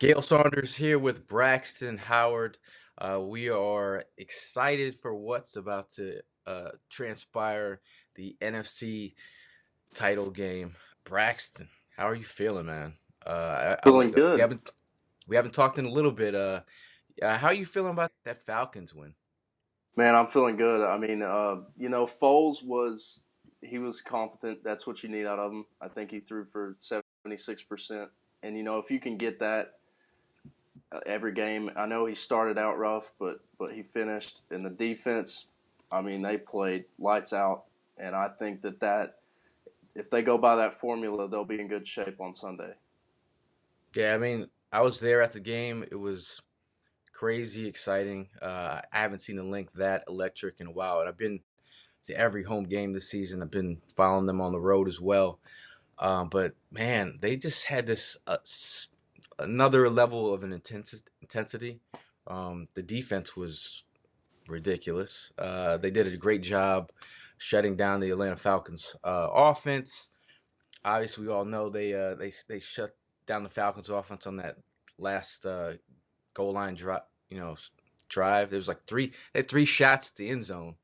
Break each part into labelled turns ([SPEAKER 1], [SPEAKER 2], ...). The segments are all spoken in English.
[SPEAKER 1] Gayle Saunders here with Braxton Howard. We are excited for what's about to transpire, the NFC title game. Braxton, how are you feeling, man?
[SPEAKER 2] Feeling
[SPEAKER 1] We
[SPEAKER 2] good,
[SPEAKER 1] haven't talked in a little bit. How are you feeling about that Falcons win?
[SPEAKER 2] man. I'm feeling good. Foles was competent. That's what you need out of him. I think he threw for 76%, and if you can get that every game, I know he started out rough, but he finished. And the defense, I mean, they played lights out, and I think that if they go by that formula, they'll be in good shape on Sunday.
[SPEAKER 1] Yeah, I mean, I was there at the game. It was crazy exciting. I haven't seen the link that electric in a while, and I've been to every home game this season. I've been following them on the road as well. But man, they just had this another level of an intensity. The defense was ridiculous. They did a great job shutting down the Atlanta Falcons offense. Obviously, we all know they shut down the Falcons offense on that last goal line drop. Drive. There was like they had three shots at the end zone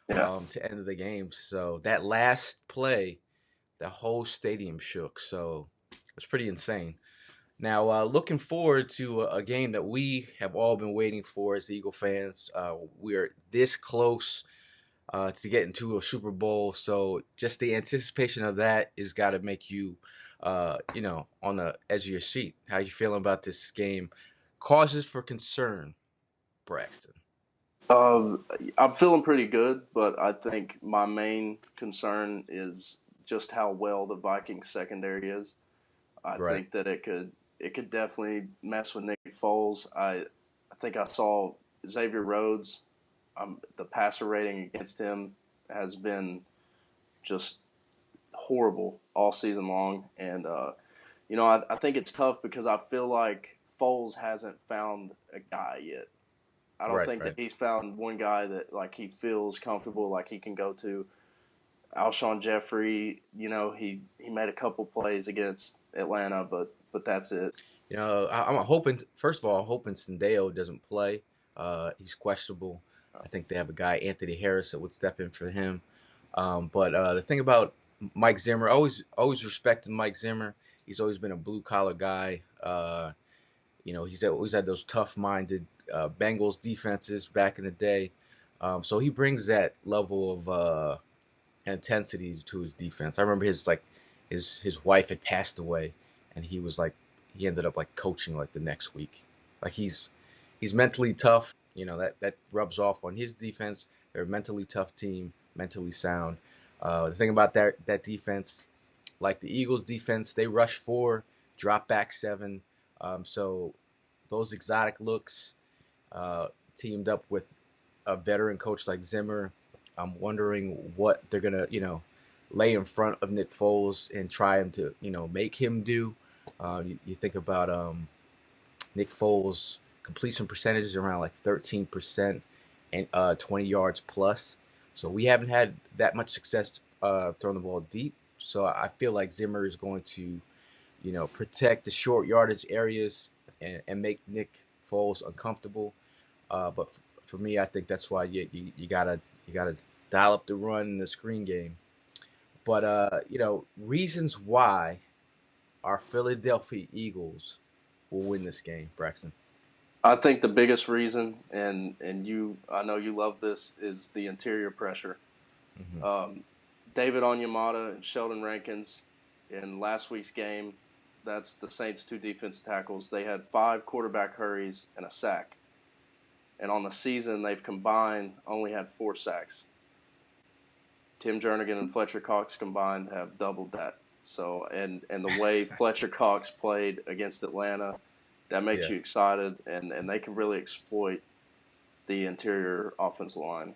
[SPEAKER 2] Yeah.
[SPEAKER 1] to end the game. So that last play, the whole stadium shook. So it's pretty insane. Now, looking forward to a game that we have all been waiting for as Eagle fans. We're this close to getting to a Super Bowl, so just the anticipation of that has got to make you, on the edge of your seat. How you feeling about this game? Causes for concern, Braxton.
[SPEAKER 2] I'm feeling pretty good, but I think my main concern is just how well the Vikings secondary is. I
[SPEAKER 1] Right.
[SPEAKER 2] think that it could definitely mess with Nick Foles. I think I saw Xavier Rhodes. The passer rating against him has been just horrible all season long, and I think it's tough because I feel like Foles hasn't found a guy yet. I don't
[SPEAKER 1] Right.
[SPEAKER 2] think that
[SPEAKER 1] Right.
[SPEAKER 2] he's found one guy that like he feels comfortable, like he can go to. Alshon Jeffrey, he made a couple plays against Atlanta, but that's it.
[SPEAKER 1] I'm hoping. First of all, I'm hoping Sendeo doesn't play. He's questionable. I think they have a guy, Anthony Harris, that would step in for him. But the thing about Mike Zimmer, always respected Mike Zimmer. He's always been a blue collar guy. He's always had those tough minded Bengals defenses back in the day. So he brings that level of intensity to his defense. I remember his wife had passed away, and he ended up like coaching like the next week. Like he's mentally tough. That rubs off on his defense. They're a mentally tough team, mentally sound. The thing about that defense, like the Eagles' defense, they rush four, drop back seven. So those exotic looks, teamed up with a veteran coach like Zimmer, I'm wondering what they're gonna, lay in front of Nick Foles and try him to, make him do. You think about Nick Foles' completion percentage is around like 13% and 20 yards plus. So we haven't had that much success throwing the ball deep. So I feel like Zimmer is going to, protect the short yardage areas and make Nick Foles uncomfortable. But for me, I think that's why you gotta dial up the run in the screen game. But reasons why our Philadelphia Eagles will win this game, Braxton.
[SPEAKER 2] I think the biggest reason, and I know you love this, is the interior pressure.
[SPEAKER 1] Hmm.
[SPEAKER 2] Um, David Onyemata and Sheldon Rankins in last week's game. That's the Saints' two defense tackles. They had 5 quarterback hurries and a sack. And on the season, they've combined only had 4 sacks. Tim Jernigan and Fletcher Cox combined have doubled that. So and the way Fletcher Cox played against Atlanta, that makes
[SPEAKER 1] Yeah,
[SPEAKER 2] you excited, and they can really exploit the interior offensive line.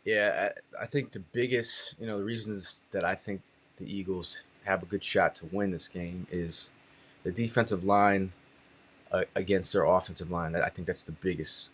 [SPEAKER 1] yeah. I think the biggest, the reasons that I think the Eagles have a good shot to win this game is the defensive line against their offensive line. I think that's the biggest,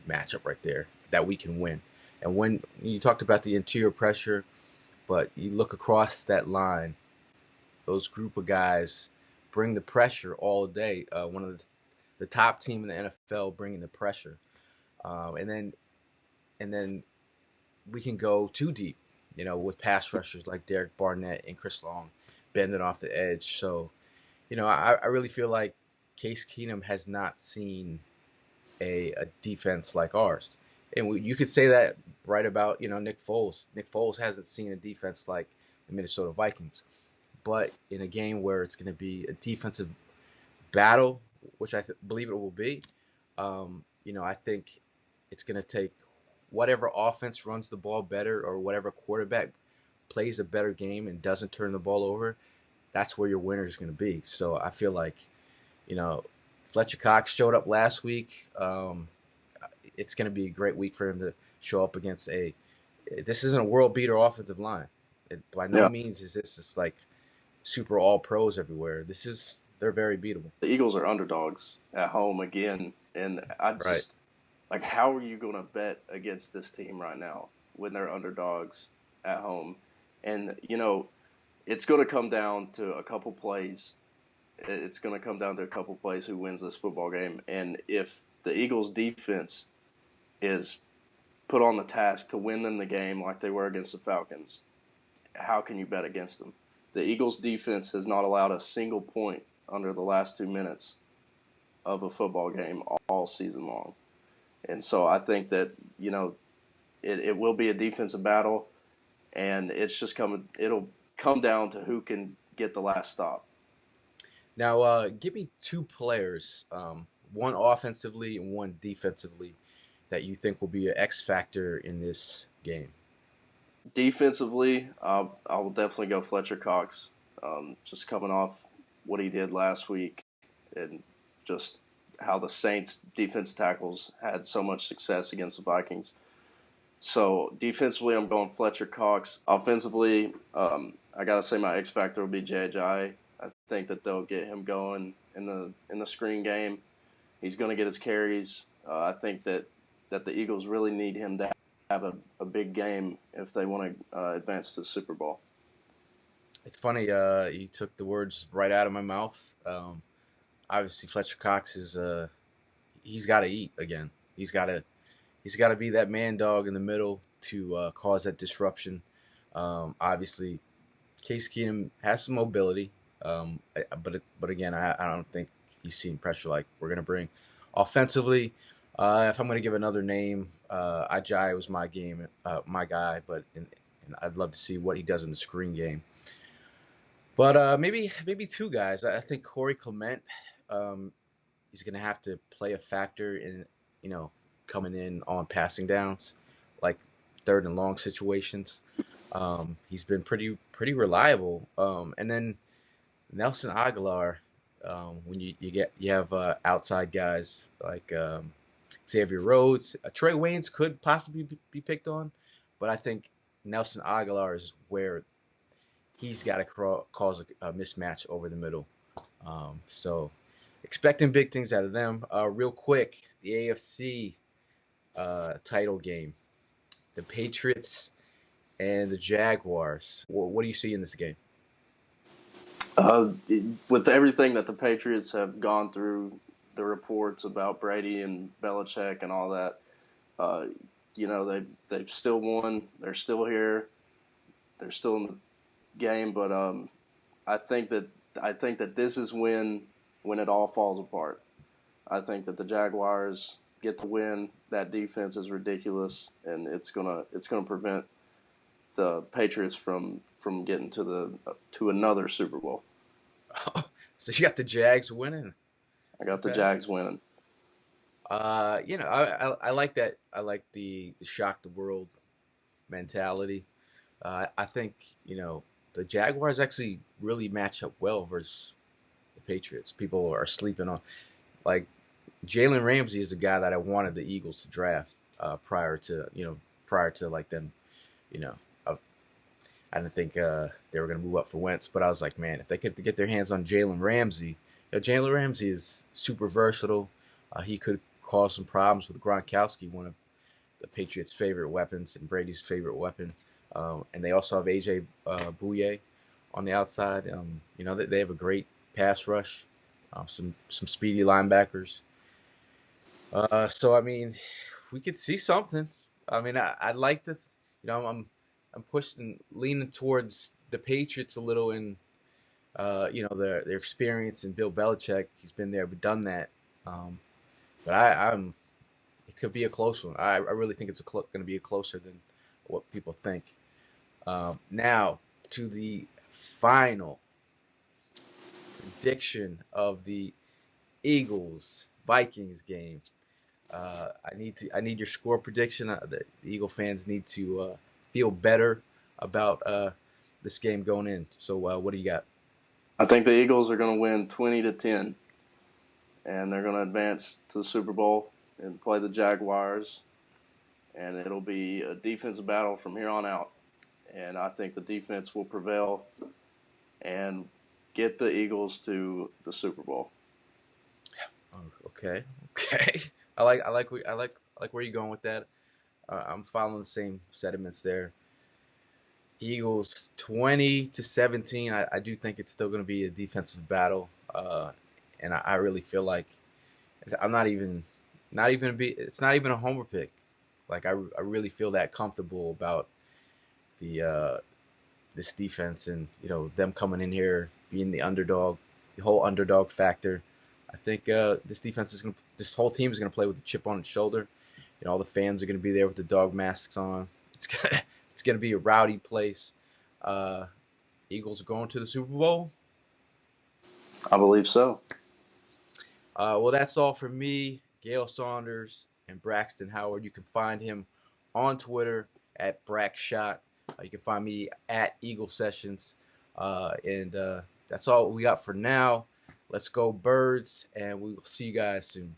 [SPEAKER 1] matchup right there that we can win. And when you talked about the interior pressure, but you look across that line, those group of guys, bring the pressure all day. One of the top team in the NFL bringing the pressure, and then we can go too deep, with pass rushers like Derek Barnett and Chris Long bending off the edge. So, I really feel like Case Keenum has not seen a defense like ours. And you could say that right about, Nick Foles. Nick Foles hasn't seen a defense like the Minnesota Vikings. But in a game where it's going to be a defensive battle, which I believe it will be, I think it's going to take whatever offense runs the ball better or whatever quarterback plays a better game and doesn't turn the ball over. That's where your winner is going to be. So I feel like, Fletcher Cox showed up last week. It's going to be a great week for him to show up against this isn't a world beater offensive line. By no
[SPEAKER 2] Yeah.
[SPEAKER 1] means is this just like super all pros everywhere. They're very beatable.
[SPEAKER 2] The Eagles are underdogs at home again, and I
[SPEAKER 1] Right.
[SPEAKER 2] just like, how are you going to bet against this team right now when they're underdogs at home? And it's going to come down to a couple plays. It's going to come down to a couple plays who wins this football game. And if the Eagles' defense is put on the task to win them the game like they were against the Falcons, how can you bet against them? The Eagles' defense has not allowed a single point under the last 2 minutes of a football game all season long. And so I think that, it will be a defensive battle, and it'll come down to who can get the last stop.
[SPEAKER 1] Now, give me two players, one offensively and one defensively, that you think will be an X factor in this game.
[SPEAKER 2] Defensively, I will definitely go Fletcher Cox. Just coming off what he did last week and just how the Saints defense tackles had so much success against the Vikings. So defensively, I'm going Fletcher Cox. Offensively, I gotta say my X factor will be J.J. I think that they'll get him going in the screen game. He's going to get his carries. I think that the Eagles really need him to have a big game if they want to advance to the Super Bowl.
[SPEAKER 1] It's funny, you took the words right out of my mouth. Obviously, Fletcher Cox he's got to eat again. He's got to be that man dog in the middle to cause that disruption. Obviously, Case Keenum has some mobility, but again, I don't think he's seeing pressure like we're gonna bring. Offensively, if I'm gonna give another name, Ajayi was my guy, but and I'd love to see what he does in the screen game. But maybe two guys. I think Corey Clement, he's gonna have to play a factor in coming in on passing downs, like third and long situations. He's been pretty reliable. And then Nelson Aguilar, when you have outside guys like Xavier Rhodes, Trey Waynes could possibly be picked on, but I think Nelson Aguilar is where he's got to cause a mismatch over the middle. So expecting big things out of them. Real quick, the AFC title game, the Patriots and the Jaguars. What do you see in this game?
[SPEAKER 2] With everything that the Patriots have gone through, the reports about Brady and Belichick and all that, they've still won. They're still here. They're still in the game. But I think that this is when it all falls apart. I think that the Jaguars get the win. That defense is ridiculous, and it's gonna prevent the Patriots from getting to another Super Bowl.
[SPEAKER 1] So you got the Jags winning.
[SPEAKER 2] I got the
[SPEAKER 1] Okay.
[SPEAKER 2] Jags winning.
[SPEAKER 1] I like that. I like the shock the world mentality. I think the Jaguars actually really match up well versus the Patriots. People are sleeping on, like, Jalen Ramsey is a guy that I wanted the Eagles to draft prior to like them. You know, I didn't think they were going to move up for Wentz, but I was like, man, if they could get their hands on Jalen Ramsey, Jalen Ramsey is super versatile. He could cause some problems with Gronkowski, one of the Patriots' favorite weapons and Brady's favorite weapon. And they also have AJ Bouye on the outside. They have a great pass rush, some speedy linebackers. So I mean, if we could see something. I mean, I'd like to. I'm pushing, leaning towards the Patriots a little in their experience and Bill Belichick. He's been there, but done that. Um, but I'm it could be a close one. I really think it's going to be closer than what people think. Now to the final prediction of the Eagles Vikings game. I need your score prediction. The Eagle fans need to feel better about this game going in. So what do you got?
[SPEAKER 2] I think the Eagles are going to win 20-10, and they're going to advance to the Super Bowl and play the Jaguars, and it'll be a defensive battle from here on out. And I think the defense will prevail and get the Eagles to the Super Bowl.
[SPEAKER 1] Okay, okay. I like where you're going with that. I'm following the same sentiments there. Eagles 20-17. I do think it's still going to be a defensive battle, and I really feel like I'm not even be. It's not even a homer pick. Like I really feel that comfortable about the this defense and them coming in here being the underdog, the whole underdog factor. I think this whole team is gonna play with a chip on its shoulder. All the fans are gonna be there with the dog masks on. It's gonna be a rowdy place. Uh, Eagles are going to the Super Bowl.
[SPEAKER 2] I believe so.
[SPEAKER 1] Well, that's all for me, Gayle Saunders and Braxton Howard. You can find him on Twitter at Brackshot. You can find me at Eagle Sessions. And that's all we got for now. Let's go, Birds, and we'll see you guys soon.